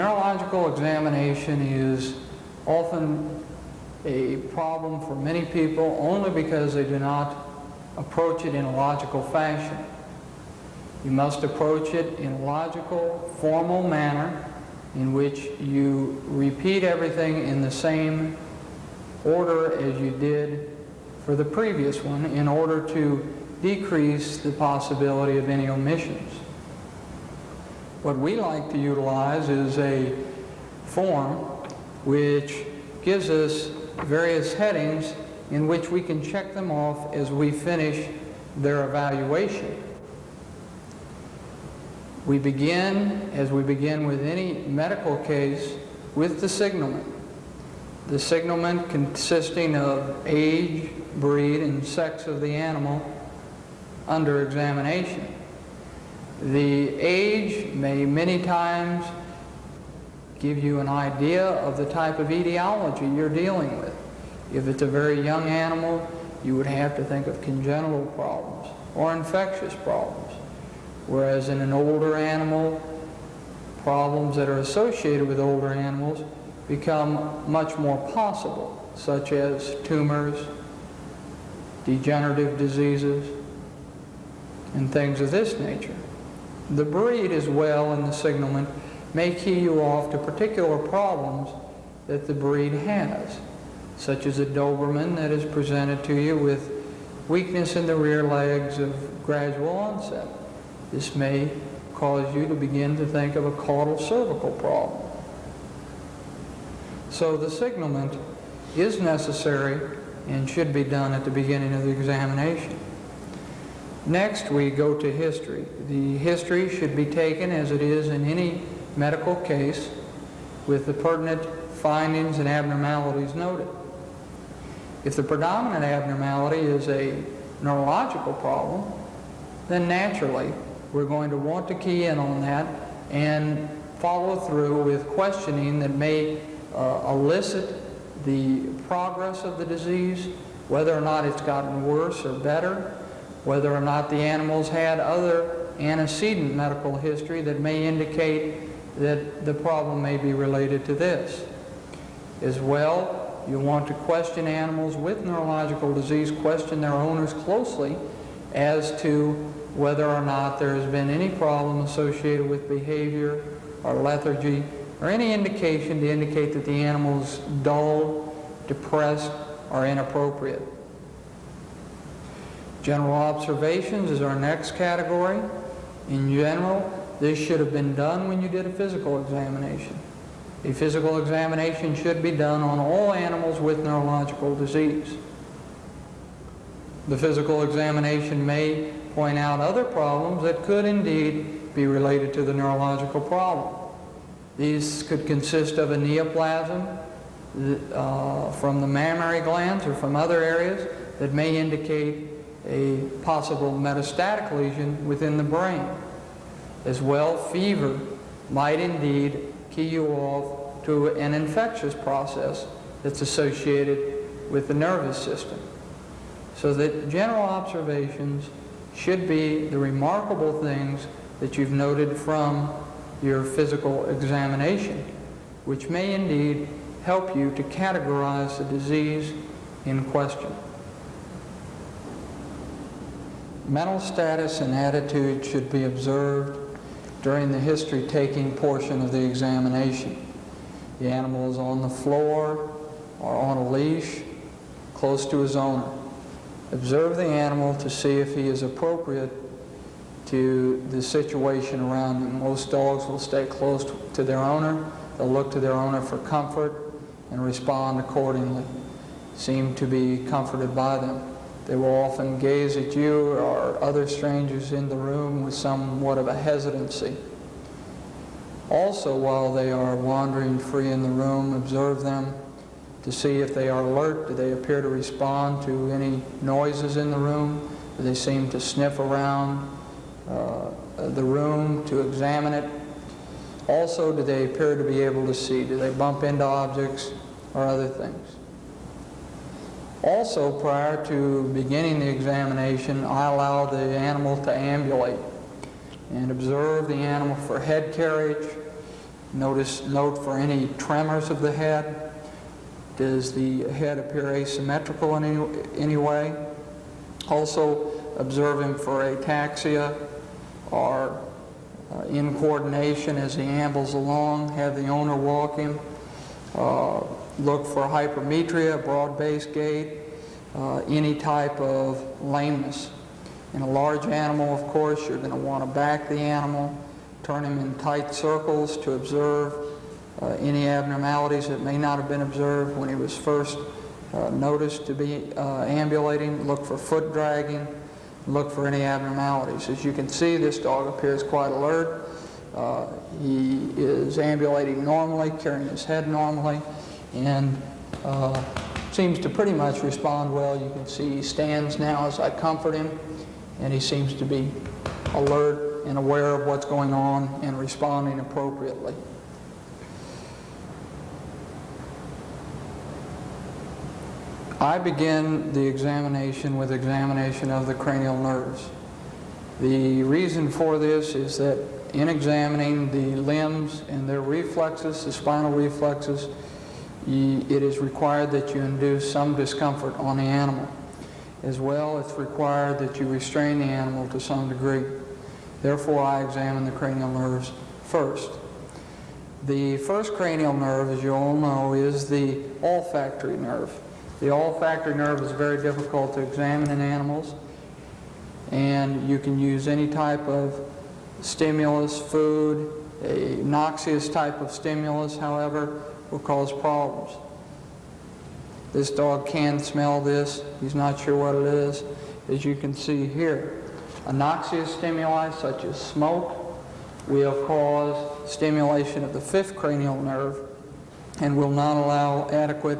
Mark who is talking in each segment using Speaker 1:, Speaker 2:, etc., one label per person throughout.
Speaker 1: Neurological examination is often a problem for many people only because they do not approach it in a logical fashion. You must approach it in a logical, formal manner in which you repeat everything in the same order as you did for the previous one in order to decrease the possibility of any omissions. What we like to utilize is a form which gives us various headings in which we can check them off as we finish their evaluation. We begin, as we begin with any medical case, with the signalment. The signalment consisting of age, breed, and sex of the animal under examination. The age may many times give you an idea of the type of etiology you're dealing with. If it's a very young animal, you would have to think of congenital problems or infectious problems. Whereas in an older animal, problems that are associated with older animals become much more possible, such as tumors, degenerative diseases, and things of this nature. The breed as well in the signalment may key you off to particular problems that the breed has, such as a Doberman that is presented to you with weakness in the rear legs of gradual onset. This may cause you to begin to think of a caudal cervical problem. So the signalment is necessary and should be done at the beginning of the examination. Next, we go to history. The history should be taken as it is in any medical case with the pertinent findings and abnormalities noted. If the predominant abnormality is a neurological problem, then naturally we're going to want to key in on that and follow through with questioning that may elicit the progress of the disease, whether or not it's gotten worse or better, whether or not the animals had other antecedent medical history that may indicate that the problem may be related to this. As well, you want to question animals with neurological disease, question their owners closely as to whether or not there has been any problem associated with behavior or lethargy or any indication to indicate that the animal is dull, depressed, or inappropriate. General observations is our next category. In general, this should have been done when you did a physical examination. A physical examination should be done on all animals with neurological disease. The physical examination may point out other problems that could indeed be related to the neurological problem. These could consist of a neoplasm from the mammary glands or from other areas that may indicate a possible metastatic lesion within the brain. As well, fever might indeed key you off to an infectious process that's associated with the nervous system. So that general observations should be the remarkable things that you've noted from your physical examination, which may indeed help you to categorize the disease in question. Mental status and attitude should be observed during the history-taking portion of the examination. The animal is on the floor or on a leash close to his owner. Observe the animal to see if he is appropriate to the situation around him. Most dogs will stay close to their owner. They'll look to their owner for comfort and respond accordingly, seem to be comforted by them. They will often gaze at you or other strangers in the room with somewhat of a hesitancy. Also, while they are wandering free in the room, observe them to see if they are alert. Do they appear to respond to any noises in the room? Do they seem to sniff around the room to examine it? Also, do they appear to be able to see? Do they bump into objects or other things? Also, prior to beginning the examination, I allow the animal to ambulate and observe the animal for head carriage, Note for any tremors of the head. Does the head appear asymmetrical in any way? Also observe him for ataxia or incoordination as he ambles along. Have the owner walk him. Look for hypermetria, broad-based gait, any type of lameness. In a large animal, of course, you're going to want to back the animal, turn him in tight circles to observe any abnormalities that may not have been observed when he was first noticed to be ambulating. Look for foot dragging. Look for any abnormalities. As you can see, this dog appears quite alert. He is ambulating normally, carrying his head normally, and seems to pretty much respond well. You can see he stands now as I comfort him, and he seems to be alert and aware of what's going on and responding appropriately. I begin the examination with examination of the cranial nerves. The reason for this is that in examining the limbs and their reflexes, the spinal reflexes, it is required that you induce some discomfort on the animal. As well, it's required that you restrain the animal to some degree. Therefore, I examine the cranial nerves first. The first cranial nerve, as you all know, is the olfactory nerve. The olfactory nerve is very difficult to examine in animals, and you can use any type of stimulus, food. A noxious type of stimulus, however, will cause problems. This dog can smell this. He's not sure what it is. As you can see here, a noxious stimuli such as smoke will cause stimulation of the fifth cranial nerve and will not allow adequate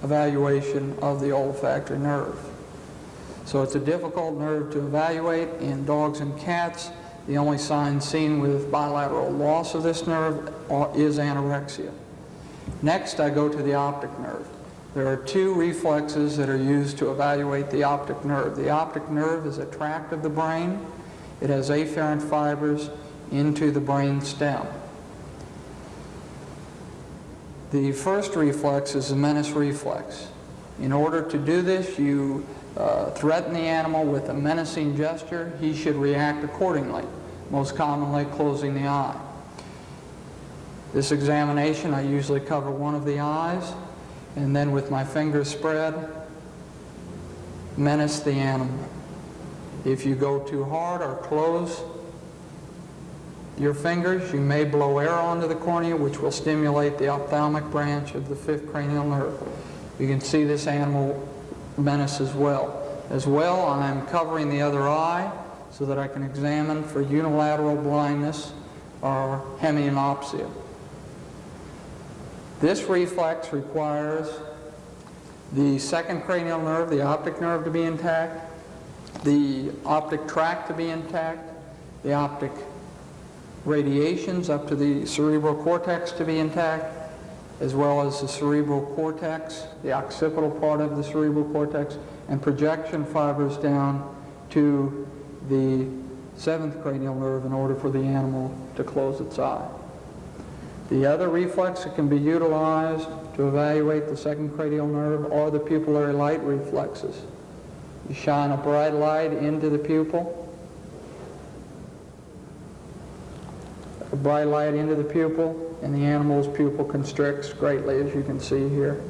Speaker 1: evaluation of the olfactory nerve. So it's a difficult nerve to evaluate. In dogs and cats, the only sign seen with bilateral loss of this nerve is anorexia. Next, I go to the optic nerve. There are two reflexes that are used to evaluate the optic nerve. The optic nerve is a tract of the brain. It has afferent fibers into the brain stem. The first reflex is the menace reflex. In order to do this, you threaten the animal with a menacing gesture. He should react accordingly, most commonly closing the eye. This examination, I usually cover one of the eyes, and then with my fingers spread, menace the animal. If you go too hard or close your fingers, you may blow air onto the cornea, which will stimulate the ophthalmic branch of the fifth cranial nerve. You can see this animal menace as well. As well, I'm covering the other eye so that I can examine for unilateral blindness or hemianopsia. This reflex requires the second cranial nerve, the optic nerve, to be intact, the optic tract to be intact, the optic radiations up to the cerebral cortex to be intact, as well as the cerebral cortex, the occipital part of the cerebral cortex, and projection fibers down to the seventh cranial nerve in order for the animal to close its eye. The other reflex that can be utilized to evaluate the second cranial nerve are the pupillary light reflexes. You shine a bright light into the pupil, a bright light into the pupil, and the animal's pupil constricts greatly, as you can see here.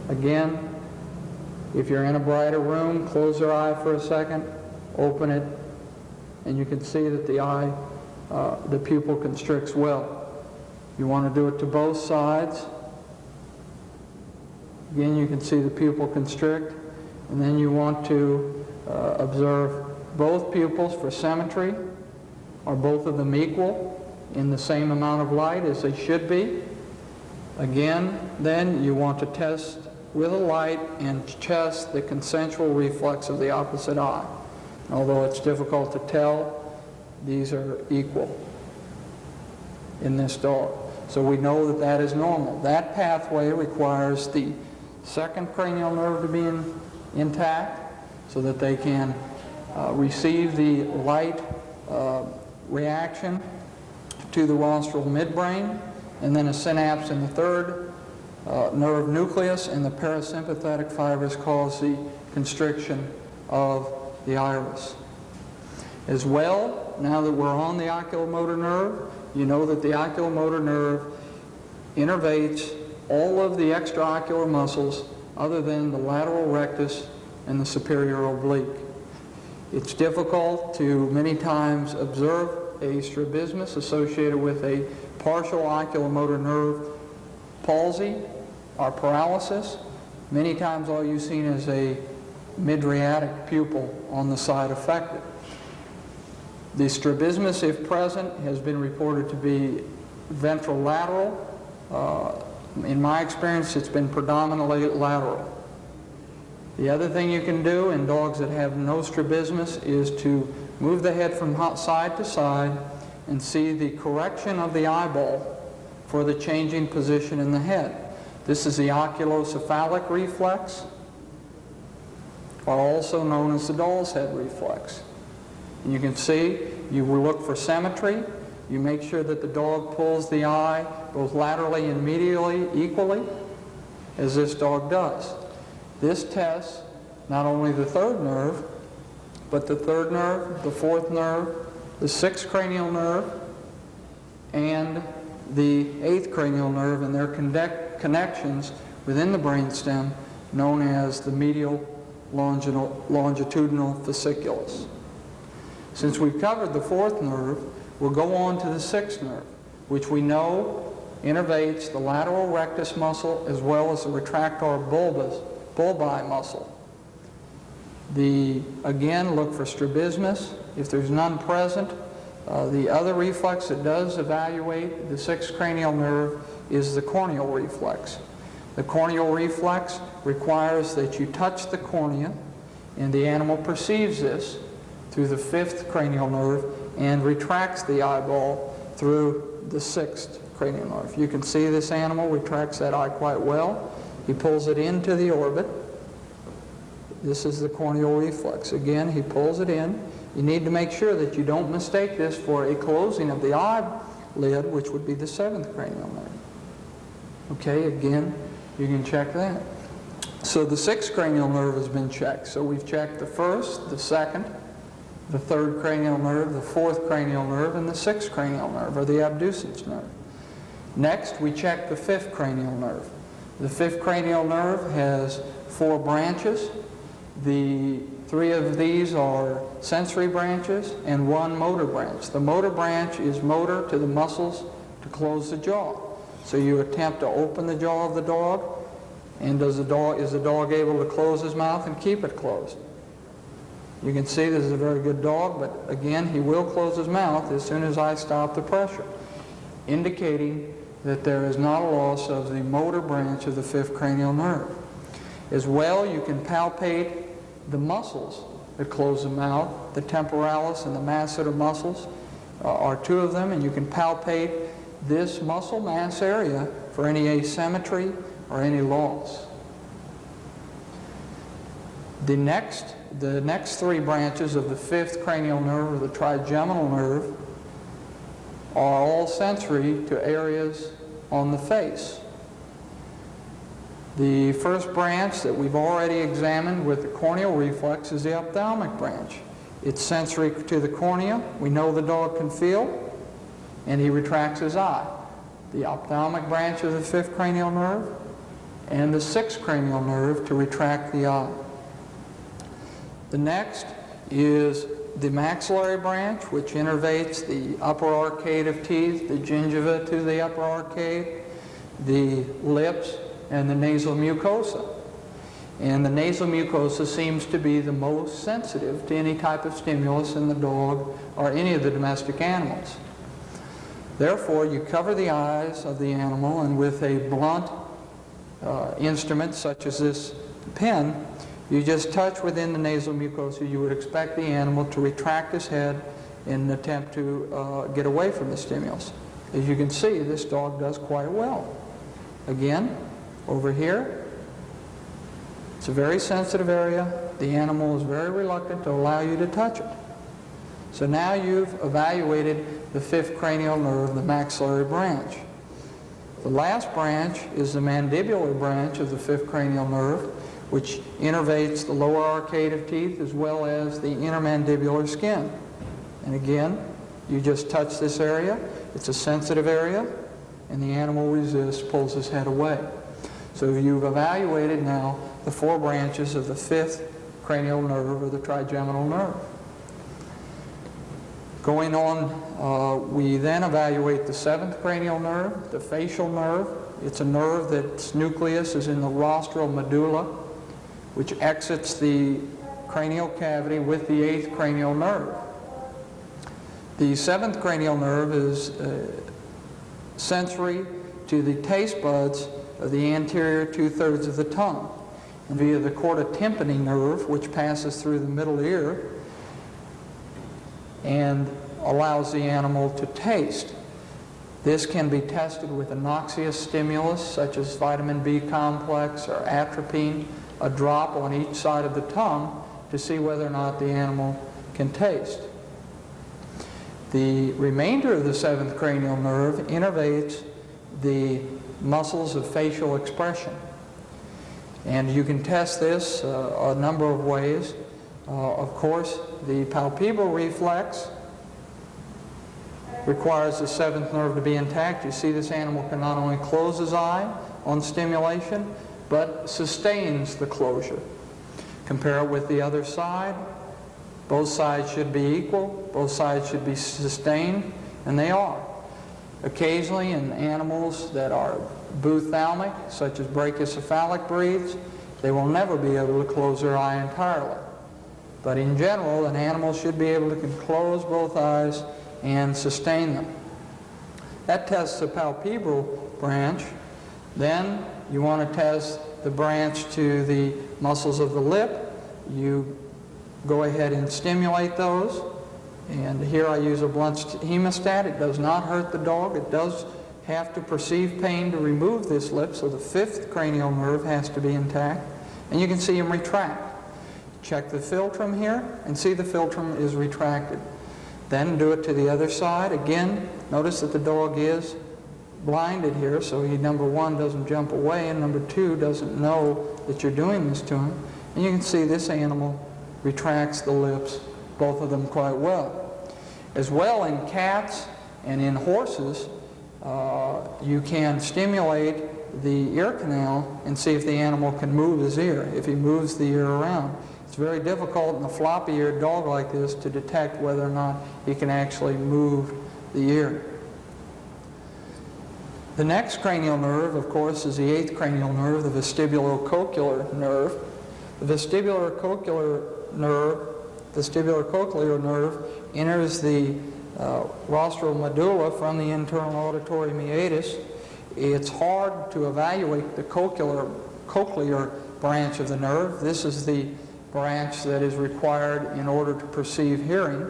Speaker 1: Again, if you're in a brighter room, close your eye for a second, open it, and you can see that the pupil constricts well. You want to do it to both sides. Again, you can see the pupil constrict, and then you want to observe both pupils for symmetry. Are both of them equal in the same amount of light as they should be? Again, then you want to test with a light and test the consensual reflex of the opposite eye. Although it's difficult to tell, these are equal in this dog. So we know that that is normal. That pathway requires the second cranial nerve to be intact so that they can receive the light reaction to the rostral midbrain, and then a synapse in the third nerve nucleus, and the parasympathetic fibers cause the constriction of the iris. As well, now that we're on the oculomotor nerve, you know that the oculomotor nerve innervates all of the extraocular muscles other than the lateral rectus and the superior oblique. It's difficult to many times observe a strabismus associated with a partial oculomotor nerve palsy or paralysis. Many times all you've seen is a mydriatic pupil on the side affected. The strabismus, if present, has been reported to be ventrolateral. In my experience, it's been predominantly lateral. The other thing you can do in dogs that have no strabismus is to move the head from side to side and see the correction of the eyeball for the changing position in the head. This is the oculocephalic reflex, or also known as the doll's head reflex. And you can see, you will look for symmetry. You make sure that the dog pulls the eye both laterally and medially equally, as this dog does. This tests not only the third nerve, but the third nerve, the fourth nerve, the sixth cranial nerve, and the eighth cranial nerve, and their connections within the brainstem, known as the medial longitudinal fasciculus. Since we've covered the fourth nerve, we'll go on to the sixth nerve, which we know innervates the lateral rectus muscle as well as the retractor bulbi muscle. Again, look for strabismus. If there's none present, the other reflex that does evaluate the sixth cranial nerve is the corneal reflex. The corneal reflex requires that you touch the cornea, and the animal perceives this through the fifth cranial nerve and retracts the eyeball through the sixth cranial nerve. You can see this animal retracts that eye quite well. He pulls it into the orbit. This is the corneal reflex. Again, he pulls it in. You need to make sure that you don't mistake this for a closing of the eyelid, which would be the seventh cranial nerve. Okay, again, you can check that. So the sixth cranial nerve has been checked. So we've checked the first, the second, the third cranial nerve, the fourth cranial nerve, and the sixth cranial nerve, or the abducens nerve. Next, we check the fifth cranial nerve. The fifth cranial nerve has 4 branches. The 3 of these are sensory branches and 1 motor branch. The motor branch is motor to the muscles to close the jaw. So you attempt to open the jaw of the dog, and is the dog able to close his mouth and keep it closed? You can see this is a very good dog, but again, he will close his mouth as soon as I stop the pressure, indicating that there is not a loss of the motor branch of the fifth cranial nerve. As well, you can palpate the muscles that close the mouth. The temporalis and the masseter muscles are 2 of them, and you can palpate this muscle mass area for any asymmetry or any loss. The next 3 branches of the fifth cranial nerve, or the trigeminal nerve, are all sensory to areas on the face. The first branch that we've already examined with the corneal reflex is the ophthalmic branch. It's sensory to the cornea. We know the dog can feel, and he retracts his eye. The ophthalmic branch of the fifth cranial nerve and the sixth cranial nerve to retract the eye. The next is the maxillary branch, which innervates the upper arcade of teeth, the gingiva to the upper arcade, the lips, and the nasal mucosa. And the nasal mucosa seems to be the most sensitive to any type of stimulus in the dog or any of the domestic animals. Therefore, you cover the eyes of the animal, and with a blunt instrument such as this pen, you just touch within the nasal mucosa. You would expect the animal to retract his head in an attempt to get away from the stimulus. As you can see, this dog does quite well. Again, over here, it's a very sensitive area. The animal is very reluctant to allow you to touch it. So now you've evaluated the fifth cranial nerve, the maxillary branch. The last branch is the mandibular branch of the fifth cranial nerve, which innervates the lower arcade of teeth as well as the intermandibular skin. And again, you just touch this area. It's a sensitive area, and the animal resists, pulls his head away. So you've evaluated now the four branches of the fifth cranial nerve, or the trigeminal nerve. Going on, we then evaluate the seventh cranial nerve, the facial nerve. It's a nerve that's nucleus is in the rostral medulla, which exits the cranial cavity with the eighth cranial nerve. The seventh cranial nerve is sensory to the taste buds of the anterior two-thirds of the tongue, and via the chorda tympani nerve, which passes through the middle ear and allows the animal to taste. This can be tested with a noxious stimulus such as vitamin B complex or atropine, a drop on each side of the tongue to see whether or not the animal can taste. The remainder of the seventh cranial nerve innervates the muscles of facial expression. And you can test this a number of ways. Of course, the palpebral reflex requires the seventh nerve to be intact. You see this animal can not only close his eye on stimulation, but sustains the closure. Compare it with the other side. Both sides should be equal. Both sides should be sustained, and they are. Occasionally in animals that are boothalmic, such as brachycephalic breeds, they will never be able to close their eye entirely. But in general, an animal should be able to close both eyes and sustain them. That tests the palpebral branch. Then you want to test the branch to the muscles of the lip. You go ahead and stimulate those. And here I use a blunt hemostat. It does not hurt the dog. It does have to perceive pain to remove this lip, so the fifth cranial nerve has to be intact. And you can see him retract. Check the philtrum here and see the philtrum is retracted. Then do it to the other side. Again, notice that the dog is blinded here, so he, number one, doesn't jump away, and number two, doesn't know that you're doing this to him. And you can see this animal retracts the lips, both of them quite well. As well, in cats and in horses, you can stimulate the ear canal and see if the animal can move his ear, if he moves the ear around. It's very difficult in a floppy-eared dog like this to detect whether or not he can actually move the ear. The next cranial nerve, of course, is the eighth cranial nerve, the vestibulocochlear nerve. The vestibulocochlear nerve enters the rostral medulla from the internal auditory meatus. It's hard to evaluate the cochlear branch of the nerve. This is the branch that is required in order to perceive hearing.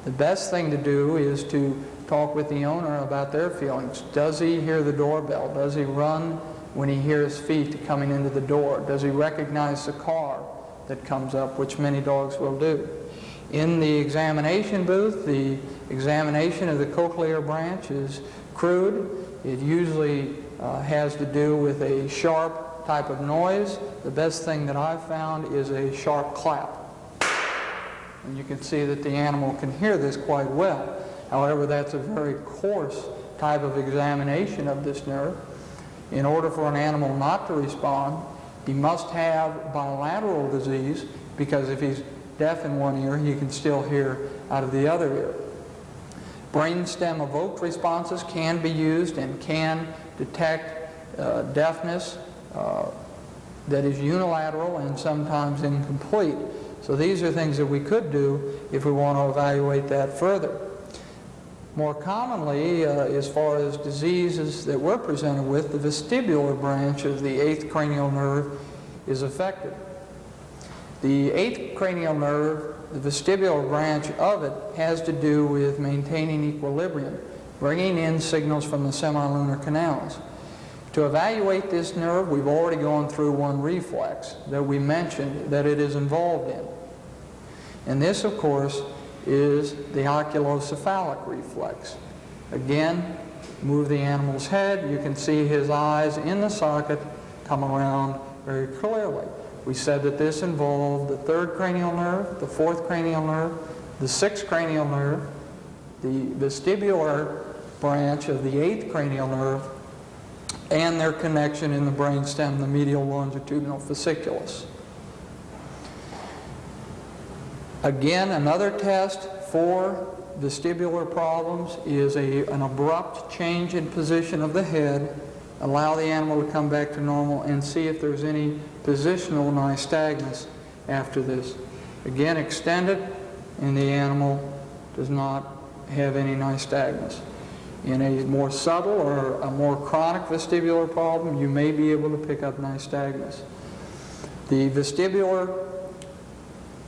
Speaker 1: The best thing to do is to talk with the owner about their feelings. Does he hear the doorbell? Does he run when he hears feet coming into the door? Does he recognize the car that comes up, which many dogs will do? In the examination booth, the examination of the cochlear branch is crude. It usually has to do with a sharp type of noise. The best thing that I've found is a sharp clap. And you can see that the animal can hear this quite well. However, that's a very coarse type of examination of this nerve. In order for an animal not to respond, he must have bilateral disease, because if he's deaf in one ear, he can still hear out of the other ear. Brainstem evoked responses can be used and can detect deafness that is unilateral and sometimes incomplete. So these are things that we could do if we want to evaluate that further. More commonly, as far as diseases that we're presented with, the vestibular branch of the eighth cranial nerve is affected. The eighth cranial nerve, the vestibular branch of it, has to do with maintaining equilibrium, bringing in signals from the semilunar canals. To evaluate this nerve, we've already gone through one reflex that we mentioned that it is involved in. And this, of course, is the oculocephalic reflex. Again, move the animal's head. You can see his eyes in the socket come around very clearly. We said that this involved the third cranial nerve, the fourth cranial nerve, the sixth cranial nerve, the vestibular branch of the eighth cranial nerve, and their connection in the brainstem, the medial longitudinal fasciculus. Again, another test for vestibular problems is an abrupt change in position of the head. Allow the animal to come back to normal and see if there's any positional nystagmus after this. Again, extend it, and the animal does not have any nystagmus. In a more subtle or a more chronic vestibular problem, you may be able to pick up nystagmus. The vestibular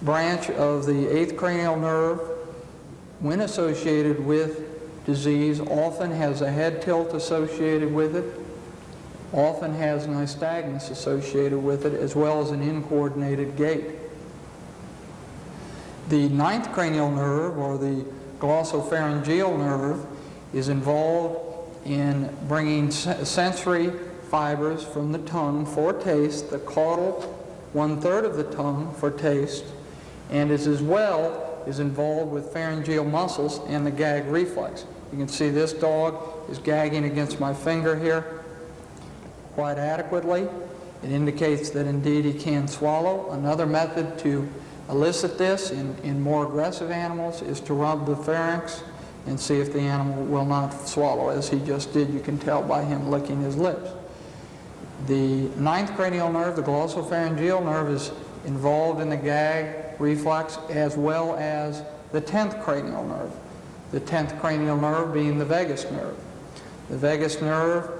Speaker 1: branch of the eighth cranial nerve, when associated with disease, often has a head tilt associated with it, often has nystagmus associated with it, as well as an incoordinated gait. The ninth cranial nerve, or the glossopharyngeal nerve, is involved in bringing sensory fibers from the tongue for taste, the caudal 1/3 of the tongue for taste, and is as well is involved with pharyngeal muscles and the gag reflex. You can see this dog is gagging against my finger here quite adequately. It indicates that indeed he can swallow. Another method to elicit this in more aggressive animals is to rub the pharynx and see if the animal will not swallow, as he just did. You can tell by him licking his lips. The ninth cranial nerve, the glossopharyngeal nerve, is involved in the gag reflex, as well as the 10th cranial nerve. The 10th cranial nerve being the vagus nerve. The vagus nerve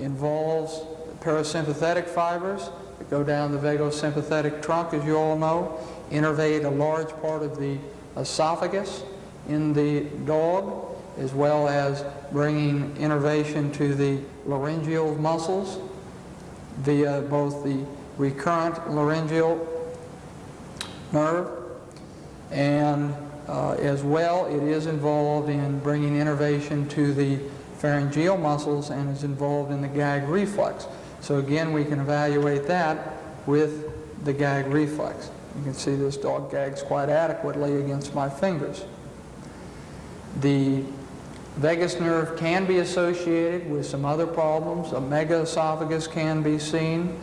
Speaker 1: involves parasympathetic fibers that go down the vagosympathetic trunk, as you all know, innervate a large part of the esophagus in the dog, as well as bringing innervation to the laryngeal muscles via both the recurrent laryngeal nerve, and as well it is involved in bringing innervation to the pharyngeal muscles and is involved in the gag reflex. So again, we can evaluate that with the gag reflex. You can see this dog gags quite adequately against my fingers. The vagus nerve can be associated with some other problems. A megaesophagus can be seen,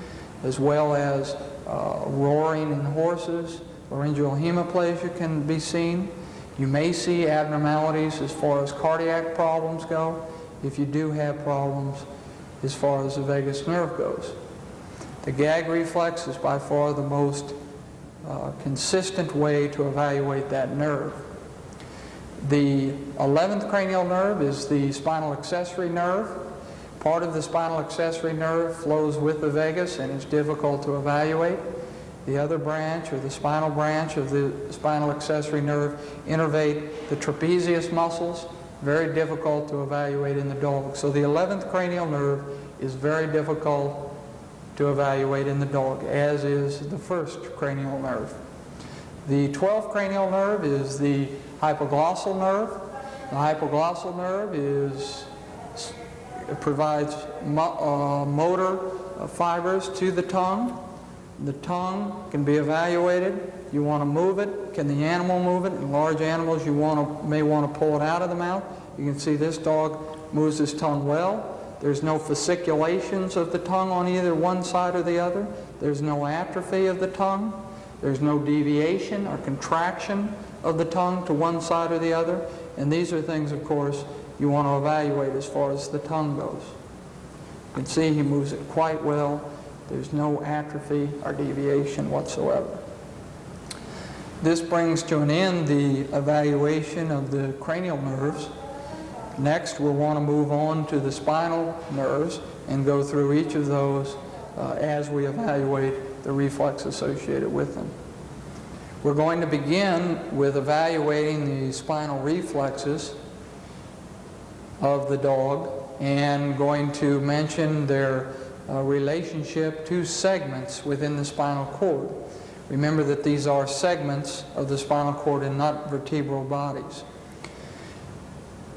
Speaker 1: as well as roaring in horses. Laryngeal hemiplegia can be seen. You may see abnormalities as far as cardiac problems go, if you do have problems as far as the vagus nerve goes. The gag reflex is by far the most consistent way to evaluate that nerve. The 11th cranial nerve is the spinal accessory nerve. Part of the spinal accessory nerve flows with the vagus and is difficult to evaluate. The other branch, or the spinal branch of the spinal accessory nerve, innervate the trapezius muscles, very difficult to evaluate in the dog. So the 11th cranial nerve is very difficult to evaluate in the dog, as is the first cranial nerve. The 12th cranial nerve is the hypoglossal nerve. The hypoglossal nerve provides motor fibers to the tongue. The tongue can be evaluated. You want to move it. Can the animal move it? In large animals, you may want to pull it out of the mouth. You can see this dog moves his tongue well. There's no fasciculations of the tongue on either one side or the other. There's no atrophy of the tongue. There's no deviation or contraction of the tongue to one side or the other. And these are things, of course, you want to evaluate as far as the tongue goes. You can see he moves it quite well. There's no atrophy or deviation whatsoever. This brings to an end the evaluation of the cranial nerves. Next, we'll want to move on to the spinal nerves and go through each of those as we evaluate the reflex associated with them. We're going to begin with evaluating the spinal reflexes of the dog and going to mention their relationship to segments within the spinal cord. Remember that these are segments of the spinal cord and not vertebral bodies.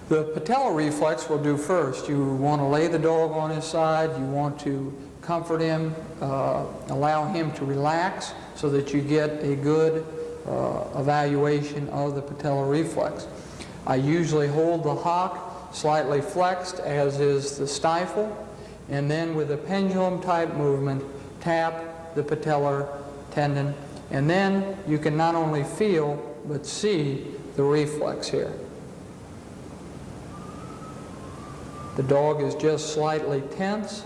Speaker 1: The patellar reflex will do first. You want to lay the dog on his side. You want to comfort him, allow him to relax so that you get a good evaluation of the patellar reflex. I usually hold the hock slightly flexed, as is the stifle, and then with a pendulum type movement tap the patellar tendon, and then you can not only feel but see the reflex here. The dog is just slightly tense,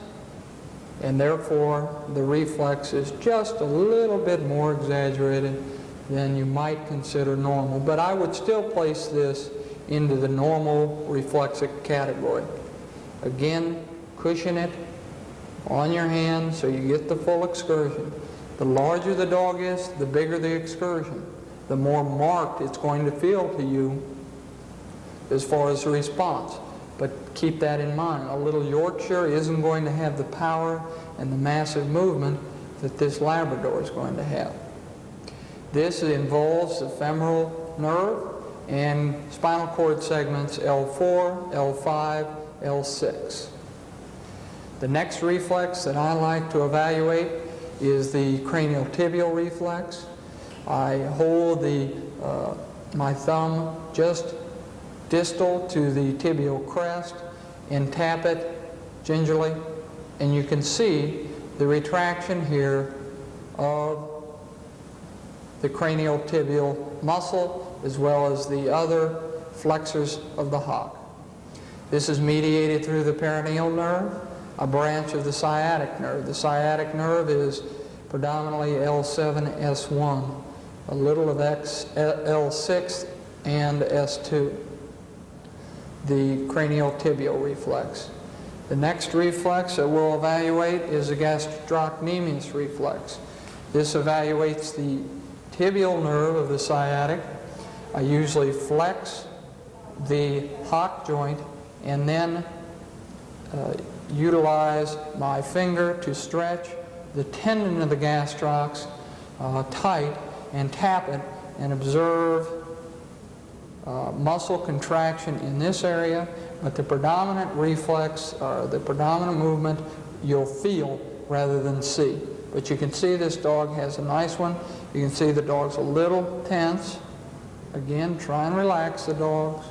Speaker 1: and therefore the reflex is just a little bit more exaggerated than you might consider normal, but I would still place this into the normal reflexic category. Again, cushion it on your hand so you get the full excursion. The larger the dog is, the bigger the excursion. The more marked it's going to feel to you as far as the response. But keep that in mind. A little Yorkshire isn't going to have the power and the massive movement that this Labrador is going to have. This involves the femoral nerve and spinal cord segments L4, L5, L6. The next reflex that I like to evaluate is the cranial tibial reflex. I hold my thumb just distal to the tibial crest and tap it gingerly, and you can see the retraction here of the cranial tibial muscle as well as the other flexors of the hock. This is mediated through the perineal nerve, a branch of the sciatic nerve. The sciatic nerve is predominantly L7, S1, a little of L6 and S2. The cranial tibial reflex. The next reflex that we'll evaluate is the gastrocnemius reflex. This evaluates the tibial nerve of the sciatic. I usually flex the hock joint and then utilize my finger to stretch the tendon of the gastrocs tight and tap it and observe muscle contraction in this area, but the predominant reflex, or the predominant movement, you'll feel rather than see. But you can see this dog has a nice one. You can see the dog's a little tense. Again, try and relax the dogs.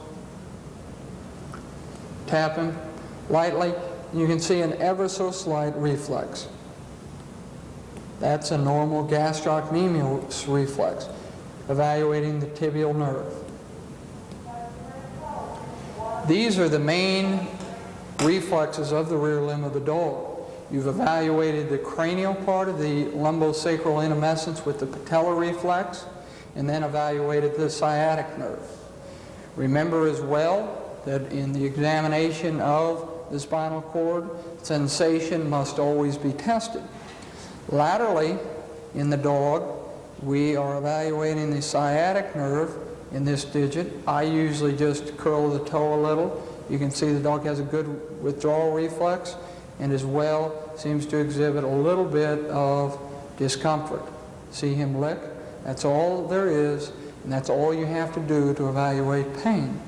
Speaker 1: Tap him lightly. You can see an ever so slight reflex. That's a normal gastrocnemius reflex, evaluating the tibial nerve. These are the main reflexes of the rear limb of the dog. You've evaluated the cranial part of the lumbosacral intumescence with the patellar reflex, and then evaluated the sciatic nerve. Remember as well that in the examination of the spinal cord, sensation must always be tested. Laterally, in the dog, we are evaluating the sciatic nerve in this digit. I usually just curl the toe a little. You can see the dog has a good withdrawal reflex and as well seems to exhibit a little bit of discomfort. See him lick? That's all there is, and that's all you have to do to evaluate pain.